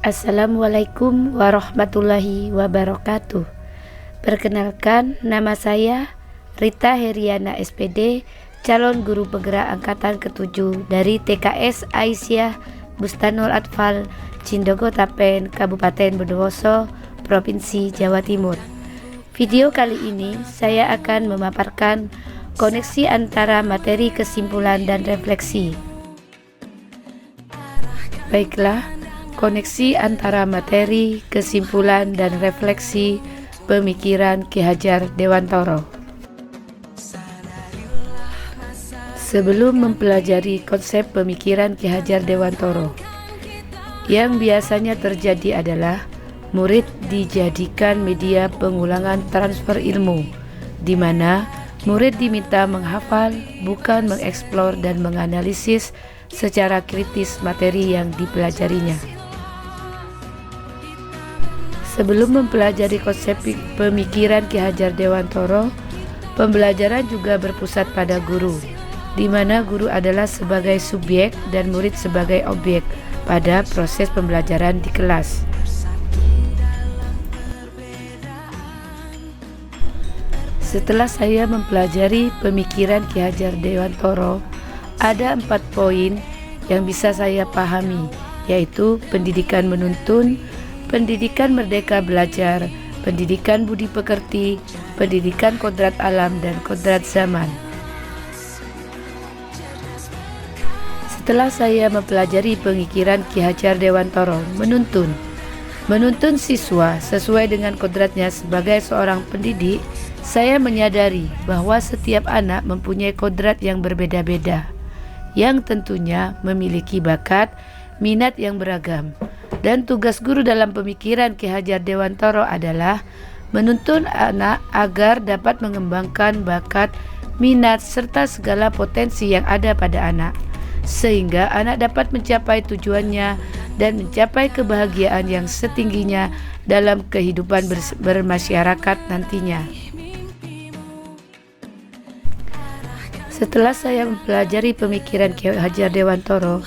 Assalamualaikum warahmatullahi wabarakatuh. Perkenalkan, nama saya Rita Heriana SPD, calon guru penggerak angkatan ke-7 dari TKS Aisyah Bustanul Atfal, Cindogo Tapen, Kabupaten Bondowoso, Provinsi Jawa Timur. Video kali ini saya akan memaparkan koneksi antara materi, kesimpulan, dan refleksi. Baiklah, koneksi antara materi, kesimpulan, dan refleksi pemikiran Ki Hajar Dewantoro. Sebelum mempelajari konsep pemikiran Ki Hajar Dewantoro, yang biasanya terjadi adalah murid dijadikan media pengulangan transfer ilmu, di mana murid diminta menghafal, bukan mengeksplor dan menganalisis secara kritis materi yang dipelajarinya. Sebelum mempelajari konsep pemikiran Ki Hajar Dewantoro, pembelajaran juga berpusat pada guru, di mana guru adalah sebagai subjek dan murid sebagai objek pada proses pembelajaran di kelas. Setelah saya mempelajari pemikiran Ki Hajar Dewantoro, ada 4 poin yang bisa saya pahami, yaitu pendidikan menuntun, pendidikan merdeka belajar, pendidikan budi pekerti, pendidikan kodrat alam, dan kodrat zaman. Setelah saya mempelajari pemikiran Ki Hajar Dewantoro, menuntun siswa sesuai dengan kodratnya sebagai seorang pendidik, saya menyadari bahwa setiap anak mempunyai kodrat yang berbeda-beda, yang tentunya memiliki bakat, minat yang beragam. Dan tugas guru dalam pemikiran Ki Hajar Dewantoro adalah menuntun anak agar dapat mengembangkan bakat, minat, serta segala potensi yang ada pada anak, sehingga anak dapat mencapai tujuannya dan mencapai kebahagiaan yang setingginya dalam kehidupan bermasyarakat nantinya. Setelah saya mempelajari pemikiran Ki Hajar Dewantoro,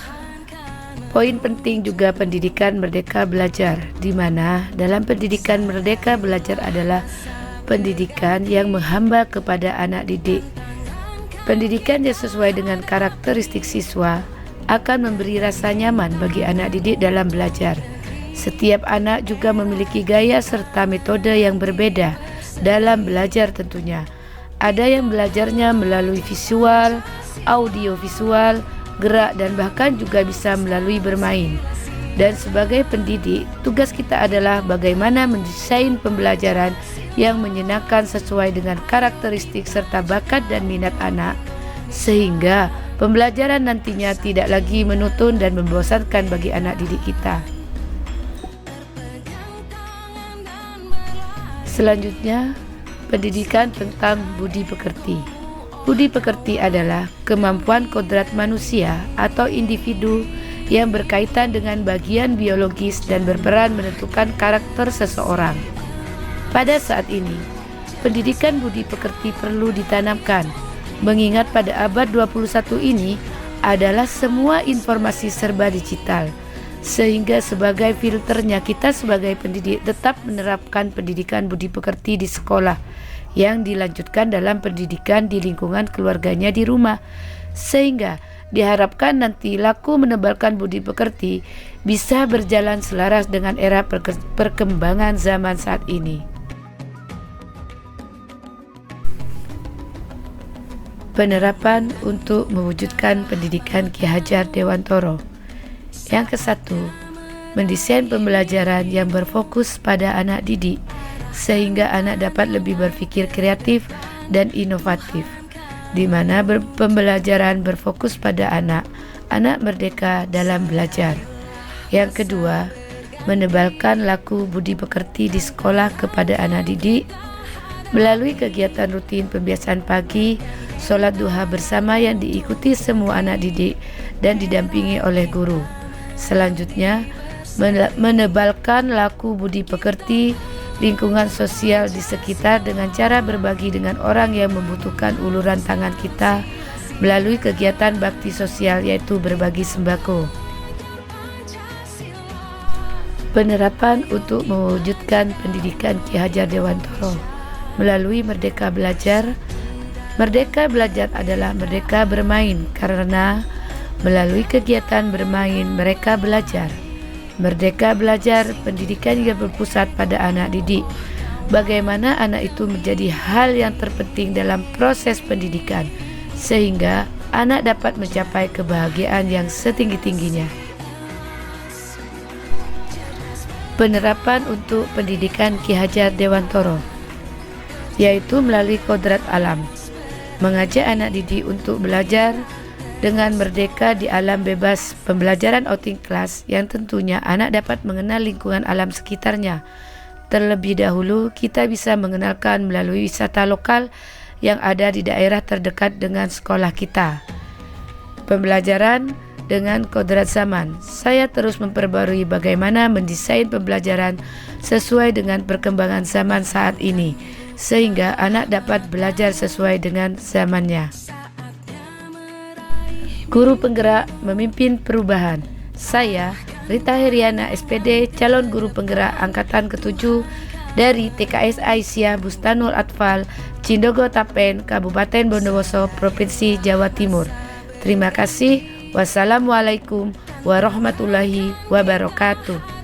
poin penting juga pendidikan merdeka belajar, di mana dalam pendidikan merdeka belajar adalah pendidikan yang menghamba kepada anak didik. Pendidikan yang sesuai dengan karakteristik siswa akan memberi rasa nyaman bagi anak didik dalam belajar. Setiap anak juga memiliki gaya serta metode yang berbeda dalam belajar tentunya. Ada yang belajarnya melalui visual, audio visual, gerak, dan bahkan juga bisa melalui bermain. Dan sebagai pendidik, tugas kita adalah bagaimana mendesain pembelajaran yang menyenangkan sesuai dengan karakteristik serta bakat dan minat anak, sehingga pembelajaran nantinya tidak lagi monoton dan membosankan bagi anak didik kita. Selanjutnya, pendidikan tentang budi pekerti. Budi pekerti adalah kemampuan kodrat manusia atau individu yang berkaitan dengan bagian biologis dan berperan menentukan karakter seseorang. Pada saat ini, pendidikan budi pekerti perlu ditanamkan, mengingat pada abad 21 ini adalah semua informasi serba digital, sehingga sebagai filternya kita sebagai pendidik tetap menerapkan pendidikan budi pekerti di sekolah, yang dilanjutkan dalam pendidikan di lingkungan keluarganya di rumah, sehingga diharapkan nanti laku menebalkan budi pekerti bisa berjalan selaras dengan era perkembangan zaman saat ini. Penerapan untuk mewujudkan pendidikan Ki Hajar Dewantoro. Yang ke-1, mendesain pembelajaran yang berfokus pada anak didik, sehingga anak dapat lebih berpikir kreatif dan inovatif, di mana pembelajaran berfokus pada anak merdeka dalam belajar. Yang kedua, menebalkan laku budi pekerti di sekolah kepada anak didik melalui kegiatan rutin pembiasaan pagi, sholat duha bersama yang diikuti semua anak didik dan didampingi oleh guru. Selanjutnya, menebalkan laku budi pekerti lingkungan sosial di sekitar dengan cara berbagi dengan orang yang membutuhkan uluran tangan kita melalui kegiatan bakti sosial, yaitu berbagi sembako. Penerapan untuk mewujudkan pendidikan Ki Hajar Dewantara melalui Merdeka Belajar. Merdeka belajar adalah merdeka bermain, karena melalui kegiatan bermain mereka belajar. Merdeka belajar pendidikan yang berpusat pada anak didik. Bagaimana anak itu menjadi hal yang terpenting dalam proses pendidikan, sehingga anak dapat mencapai kebahagiaan yang setinggi-tingginya. Penerapan untuk pendidikan Ki Hajar Dewantara, yaitu melalui kodrat alam, mengajak anak didik untuk belajar dengan merdeka di alam bebas pembelajaran outing class, yang tentunya anak dapat mengenal lingkungan alam sekitarnya. Terlebih dahulu kita bisa mengenalkan melalui wisata lokal yang ada di daerah terdekat dengan sekolah kita. Pembelajaran dengan kodrat zaman. Saya terus memperbarui bagaimana mendesain pembelajaran sesuai dengan perkembangan zaman saat ini, sehingga anak dapat belajar sesuai dengan zamannya. Guru penggerak memimpin perubahan. Saya, Rita Heriana SPD, calon guru penggerak angkatan ke-7 dari TKS Aisyah Bustanul Atfal, Cindogo Tapen, Kabupaten Bondowoso, Provinsi Jawa Timur. Terima kasih. Wassalamualaikum warahmatullahi wabarakatuh.